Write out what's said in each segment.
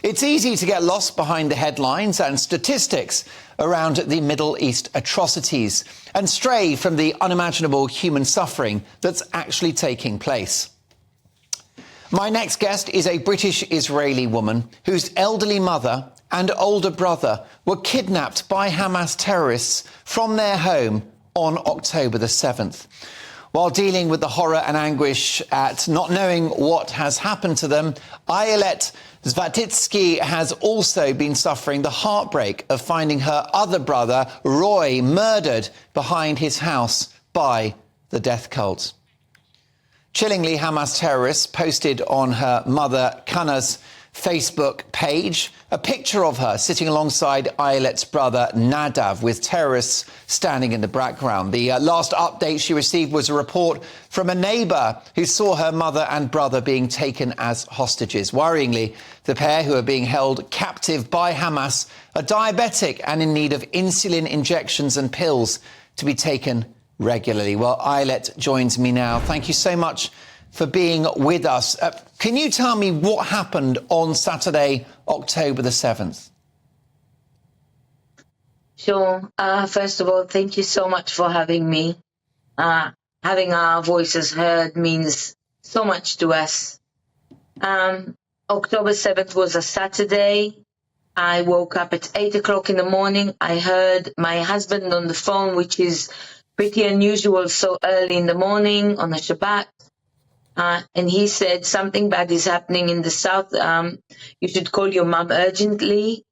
It's easy to get lost behind the headlines and statistics around the Middle East atrocities and stray from the unimaginable human suffering that's actually taking place. My next guest is a British-Israeli woman whose elderly mother and older brother were kidnapped by Hamas terrorists from their home on October the 7th. While dealing with the horror and anguish at not knowing what has happened to them, Ayelet Svatitzky has also been suffering the heartbreak of finding her other brother, Roy, murdered behind his house by the death cult. Chillingly, Hamas terrorists posted on her mother, Kana's Facebook page a picture of her sitting alongside Ayelet's brother Nadav, with terrorists standing in the background. The last update she received was a report from a neighbour who saw her mother and brother being taken as hostages. Worryingly, the pair, who are being held captive by Hamas, are diabetic and in need of insulin injections and pills to be taken regularly. Well, Ayelet joins me now. Thank you so much for being with us. Can you tell me what happened on Saturday, October the 7th? Sure. First of all, thank you so much for having me. Having our voices heard means so much to us. October 7th was a Saturday. I woke up at 8 o'clock in the morning. I heard my husband on the phone, which is pretty unusual so early in the morning on a Shabbat. And he said, something bad is happening in the south. You should call your mom urgently.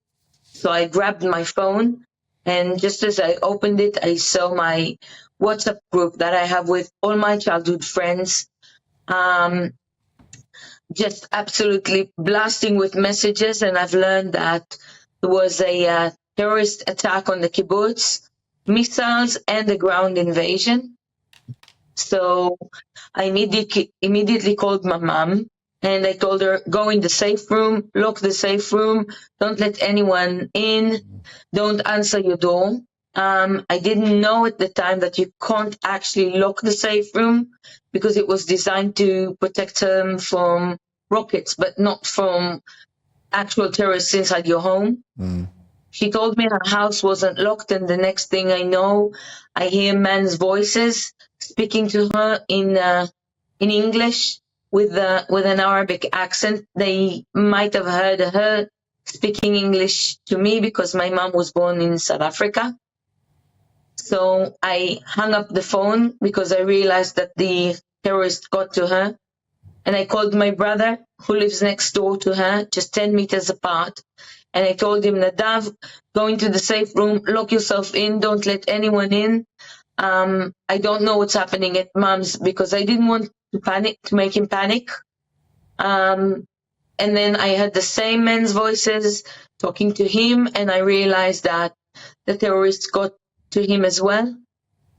So I grabbed my phone, and just as I opened it, I saw my WhatsApp group that I have with all my childhood friends, just absolutely blasting with messages. And I've learned that there was a terrorist attack on the kibbutz, missiles, and a ground invasion. So I immediately called my mom, and I told her, go in the safe room, lock the safe room, don't let anyone in, don't answer your door. I didn't know at the time that you can't actually lock the safe room because it was designed to protect them from rockets, but not from actual terrorists inside your home. She told me her house wasn't locked, and the next thing I know, I hear men's voices speaking to her in English with an Arabic accent. They might have heard her speaking English to me because my mom was born in South Africa. So I hung up the phone because I realized that the terrorist got to her. And I called my brother, who lives next door to her, just 10 meters apart. And I told him, Nadav, go into the safe room, lock yourself in, don't let anyone in. I don't know what's happening at mom's, because I didn't want to make him panic. And then I heard the same men's voices talking to him, and I realized that the terrorists got to him as well.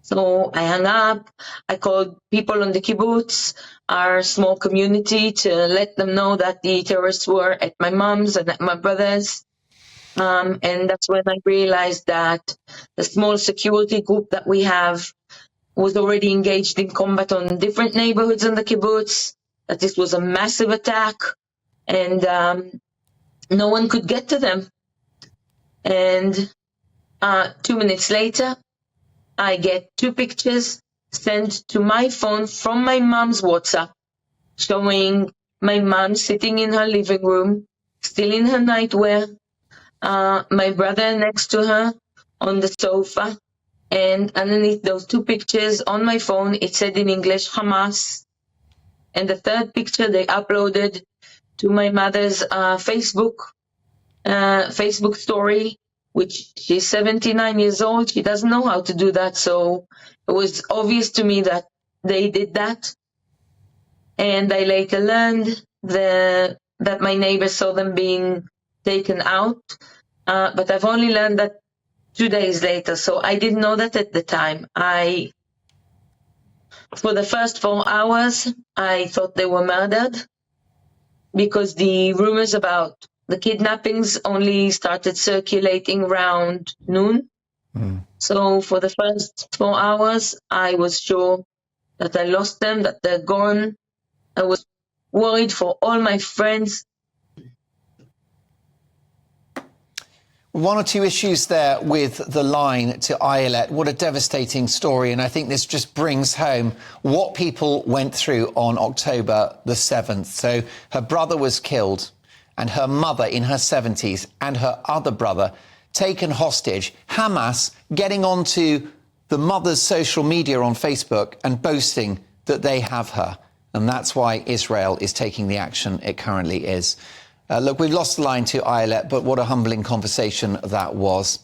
So I hung up. I called people on the kibbutz, our small community, to let them know that the terrorists were at my mom's and at my brother's. And that's when I realized that the small security group that we have was already engaged in combat on different neighborhoods in the kibbutz, that this was a massive attack, and no one could get to them. And 2 minutes later, I get 2 pictures sent to my phone from my mom's WhatsApp, showing my mom sitting in her living room, still in her nightwear, my brother next to her on the sofa, and underneath those 2 pictures on my phone, it said in English, Hamas. And the third picture they uploaded to my mother's Facebook story, which she's 79 years old. She doesn't know how to do that. So it was obvious to me that they did that. And I later learned that my neighbor saw them being taken out. But I've only learned that 2 days later. So I didn't know that at the time. For the first 4 hours, I thought they were murdered, because the rumors about the kidnappings only started circulating around noon. So for the first 4 hours, I was sure that I lost them, that they're gone. I was worried for all my friends. One or two issues there with the line to Ayelet. What a devastating story. And I think this just brings home what people went through on October the 7th. So her brother was killed and her mother in her 70s and her other brother taken hostage. Hamas getting onto the mother's social media on Facebook and boasting that they have her. And that's why Israel is taking the action it currently is. Look, we've lost the line to Ayelet, but what a humbling conversation that was.